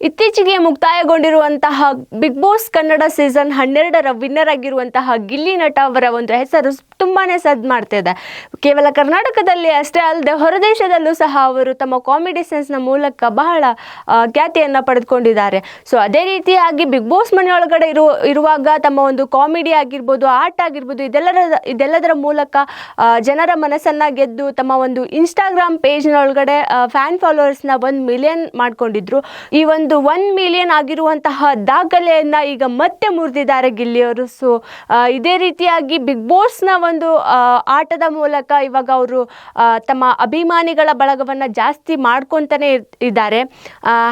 ಇತ್ತೀಚೆಗೆ ಮುಕ್ತಾಯಗೊಂಡಿರುವಂತಹ Bigg Boss Kannada season 12ರ ವಿನ್ನರ್ ಆಗಿರುವಂತಹ ಗಿಲ್ಲಿ ನಟ ಅವರ ಒಂದು ಹೆಸರು ತುಂಬಾನೇ ಸದ್ದು ಮಾಡ್ತಿದೆ. ಕೇವಲ ಕರ್ನಾಟಕದಲ್ಲಿ ಅಷ್ಟೇ ಅಲ್ಲದೆ ಹೊರದೇಶದಲ್ಲೂ ಸಹ ಅವರು ತಮ್ಮ ಕಾಮಿಡಿ ಸೆನ್ಸ್ನ ಮೂಲಕ ಬಹಳ ಖ್ಯಾತಿಯನ್ನು ಪಡೆದುಕೊಂಡಿದ್ದಾರೆ. ಸೊ ಅದೇ ರೀತಿಯಾಗಿ ಬಿಗ್ ಬಾಸ್ ಮನೆಯೊಳಗಡೆ ಇರುವಾಗ ತಮ್ಮ ಒಂದು ಕಾಮಿಡಿ ಆಗಿರ್ಬೋದು, ಆಟ ಆಗಿರ್ಬೋದು, ಇದೆಲ್ಲದರ ಮೂಲಕ ಜನರ ಮನಸ್ಸನ್ನು ಗೆದ್ದು ತಮ್ಮ ಒಂದು ಇನ್ಸ್ಟಾಗ್ರಾಮ್ ಪೇಜ್ನೊಳಗಡೆ ಫ್ಯಾನ್ ಫಾಲೋವರ್ಸ್ನ 1 ಮಿಲಿಯನ್ ಮಾಡ್ಕೊಂಡಿದ್ರು. ಈ ಒಂದು 1 ಮಿಲಿಯನ್ ಆಗಿರುವಂತಹ ದಾಖಲೆಯನ್ನು ಈಗ ಮತ್ತೆ ಮುರಿದಿದ್ದಾರೆ ಗಿಲ್ಲಿಯವರು. ಸೊ ಇದೇ ರೀತಿಯಾಗಿ ಬಿಗ್ ಬಾಸ್ನ ಒಂದು ಆಟದ ಮೂಲಕ ಇವಾಗ ಅವರು ತಮ್ಮ ಅಭಿಮಾನಿಗಳ ಬಳಗವನ್ನು ಜಾಸ್ತಿ ಮಾಡ್ಕೊತಾನೆ ಇದ್ದಾರೆ.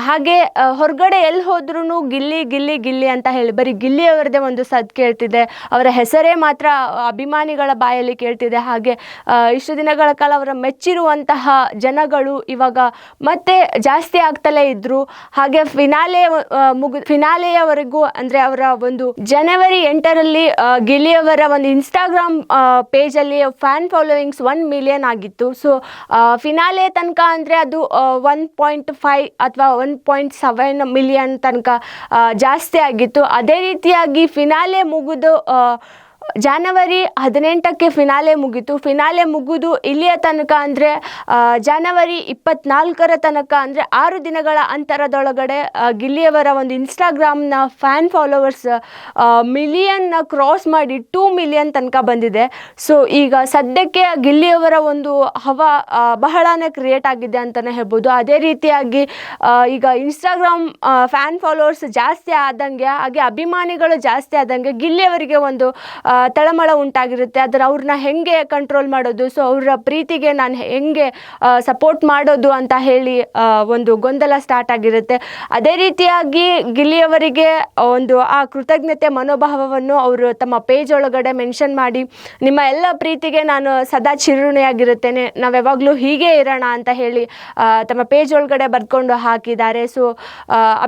ಹಾಗೆ ಹೊರಗಡೆ ಎಲ್ಲಿ ಹೋದ್ರೂ ಗಿಲ್ಲಿ ಗಿಲ್ಲಿ ಗಿಲ್ಲಿ ಅಂತ ಹೇಳಿ ಬರೀ ಗಿಲ್ಲಿಯವರದೇ ಒಂದು ಸದ್ದು ಕೇಳ್ತಿದೆ. ಅವರ ಹೆಸರೇ ಮಾತ್ರ ಅಭಿಮಾನಿಗಳ ಬಾಯಲ್ಲಿ ಕೇಳ್ತಿದೆ. ಹಾಗೆ ಇಷ್ಟು ದಿನಗಳ ಕಾಲ ಅವರ ಮೆಚ್ಚಿರುವಂತಹ ಜನಗಳು ಇವಾಗ ಮತ್ತೆ ಜಾಸ್ತಿ ಆಗ್ತಲೇ ಇದ್ರು. ಹಾಗೆ ಫಿನಾಲೆಯವರೆಗೂ ಅಂದರೆ ಅವರ ಒಂದು ಜನವರಿ 8ರಲ್ಲಿ ಗಿಲ್ಲಿಯವರ ಒಂದು ಇನ್ಸ್ಟಾಗ್ರಾಮ್ ಪೇಜಲ್ಲಿ ಫ್ಯಾನ್ ಫಾಲೋವಿಂಗ್ಸ್ 1 ಮಿಲಿಯನ್ ಆಗಿತ್ತು. ಸೊ ಫಿನಾಲೆ ತನಕ ಅಂದರೆ ಅದು 1.5 ಅಥವಾ 1.7 ಮಿಲಿಯನ್ ತನಕ ಜಾಸ್ತಿ ಆಗಿತ್ತು. ಅದೇ ರೀತಿಯಾಗಿ ಫಿನಾಲೆ ಮುಗಿದು ಜನವರಿ 18ಕ್ಕೆ ಫಿನಾಲೆ ಮುಗೀತು. ಫಿನಾಲೆ ಮುಗಿದು ಇಲ್ಲಿಯ ತನಕ ಅಂದರೆ ಜನವರಿ 24ರ ತನಕ ಅಂದರೆ 6 ದಿನಗಳ ಅಂತರದೊಳಗಡೆ ಗಿಲ್ಲಿಯವರ ಒಂದು ಇನ್ಸ್ಟಾಗ್ರಾಮ್ನ ಫ್ಯಾನ್ ಫಾಲೋವರ್ಸ್ ಮಿಲಿಯನ್ನ ಕ್ರಾಸ್ ಮಾಡಿ 2 ಮಿಲಿಯನ್ ತನಕ ಬಂದಿದೆ. ಸೊ ಈಗ ಸದ್ಯಕ್ಕೆ ಗಿಲ್ಲಿಯವರ ಒಂದು ಹವಾ ಬಹಳನೇ ಕ್ರಿಯೇಟ್ ಆಗಿದೆ ಅಂತಲೇ ಹೇಳ್ಬೋದು. ಅದೇ ರೀತಿಯಾಗಿ ಈಗ ಇನ್ಸ್ಟಾಗ್ರಾಮ್ ಫ್ಯಾನ್ ಫಾಲೋವರ್ಸ್ ಜಾಸ್ತಿ ಆದಂಗೆ, ಹಾಗೆ ಅಭಿಮಾನಿಗಳು ಜಾಸ್ತಿ ಆದಂಗೆ ಗಿಲ್ಲಿಯವರಿಗೆ ಒಂದು ತಳಮಳ ಉಂಟಾಗಿರುತ್ತೆ. ಅವ್ರನ್ನ ಹೆಂಗೆ ಕಂಟ್ರೋಲ್ ಮಾಡೋದು, ಸೊ ಅವರ ಪ್ರೀತಿಗೆ ನಾನು ಹೆಂಗೆ ಸಪೋರ್ಟ್ ಮಾಡೋದು ಅಂತ ಹೇಳಿ ಒಂದು ಗೊಂದಲ ಸ್ಟಾರ್ಟ್ ಆಗಿರುತ್ತೆ. ಅದೇ ರೀತಿಯಾಗಿ ಗಿಲ್ಲಿಯವರಿಗೆ ಒಂದು ಆ ಕೃತಜ್ಞತೆ ಮನೋಭಾವವನ್ನು ಅವರು ತಮ್ಮ ಪೇಜ್ ಒಳಗಡೆ ಮೆನ್ಷನ್ ಮಾಡಿ, ನಿಮ್ಮ ಎಲ್ಲ ಪ್ರೀತಿಗೆ ನಾನು ಸದಾ ಚಿರಋಣಿಯಾಗಿರುತ್ತೇನೆ, ನಾವು ಯಾವಾಗಲೂ ಹೀಗೆ ಇರೋಣ ಅಂತ ಹೇಳಿ ತಮ್ಮ ಪೇಜ್ ಒಳಗಡೆ ಬರ್ಕೊಂಡು ಹಾಕಿದ್ದಾರೆ. ಸೊ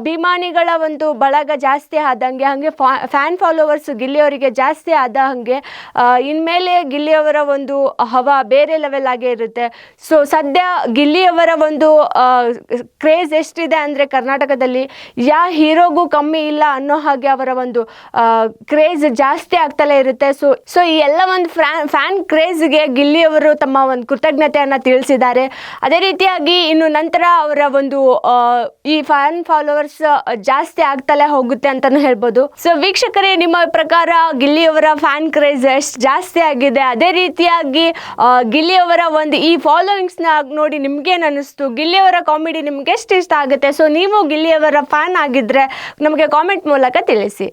ಅಭಿಮಾನಿಗಳ ಒಂದು ಬಳಗ ಜಾಸ್ತಿ ಆದಂಗೆ, ಹಾಗೆ ಫ್ಯಾನ್ ಫಾಲೋವರ್ಸ್ ಗಿಲ್ಲಿಯವರಿಗೆ ಜಾಸ್ತಿ ಆದ ಹಾಗೆ ಇನ್ಮೇಲೆ ಗಿಲ್ಲಿಯವರ ಒಂದು ಹವಾ ಬೇರೆ ಲೆವೆಲ್ ಆಗೇ ಇರುತ್ತೆ. ಸೊ ಸದ್ಯ ಗಿಲ್ಲಿಯವರ ಒಂದು ಕ್ರೇಜ್ ಎಷ್ಟಿದೆ ಅಂದರೆ ಕರ್ನಾಟಕದಲ್ಲಿ ಯಾವ ಹೀರೋಗೂ ಕಮ್ಮಿ ಇಲ್ಲ ಅನ್ನೋ ಹಾಗೆ ಅವರ ಒಂದು ಕ್ರೇಜ್ ಜಾಸ್ತಿ ಆಗ್ತಲೇ ಇರುತ್ತೆ. ಸೊ ಈ ಎಲ್ಲ ಒಂದು ಫ್ಯಾನ್ ಕ್ರೇಜ್ಗೆ ಗಿಲ್ಲಿಯವರು ತಮ್ಮ ಒಂದು ಕೃತಜ್ಞತೆಯನ್ನು ತಿಳಿಸಿದ್ದಾರೆ. ಅದೇ ರೀತಿಯಾಗಿ ಇನ್ನು ನಂತರ ಅವರ ಒಂದು ಈ ಫ್ಯಾನ್ ಫಾಲೋವರ್ಸ್ ಜಾಸ್ತಿ ಆಗ್ತಲೇ ಹೋಗುತ್ತೆ ಅಂತಲೂ ಹೇಳ್ಬೋದು. ಸೊ ವೀಕ್ಷಕರೇ, ನಿಮ್ಮ ಪ್ರಕಾರ ಗಿಲ್ಲಿಯವರ ಫ್ಯಾನ್ ಕ್ರೇಜ್ ಎಷ್ಟು ಜಾಸ್ತಿ ಆಗಿದೆ, ಅದೇ ರೀತಿಯಾಗಿ ಗಿಲ್ಲಿಯವರ ಒಂದು ಈ ಫಾಲೋವಿಂಗ್ಸ್ನ ನೋಡಿ ನಿಮ್ಗೇನು ಅನ್ನಿಸ್ತು, ಗಿಲ್ಲಿಯವರ ಕಾಮಿಡಿ ನಿಮ್ಗೆ ಎಷ್ಟು ಇಷ್ಟ ಆಗುತ್ತೆ? ಸೊ ನೀವು ಗಿಲ್ಲಿಯವರ ಫ್ಯಾನ್ ಆಗಿದ್ದರೆ ನಮಗೆ ಕಾಮೆಂಟ್ ಮೂಲಕ ತಿಳಿಸಿ.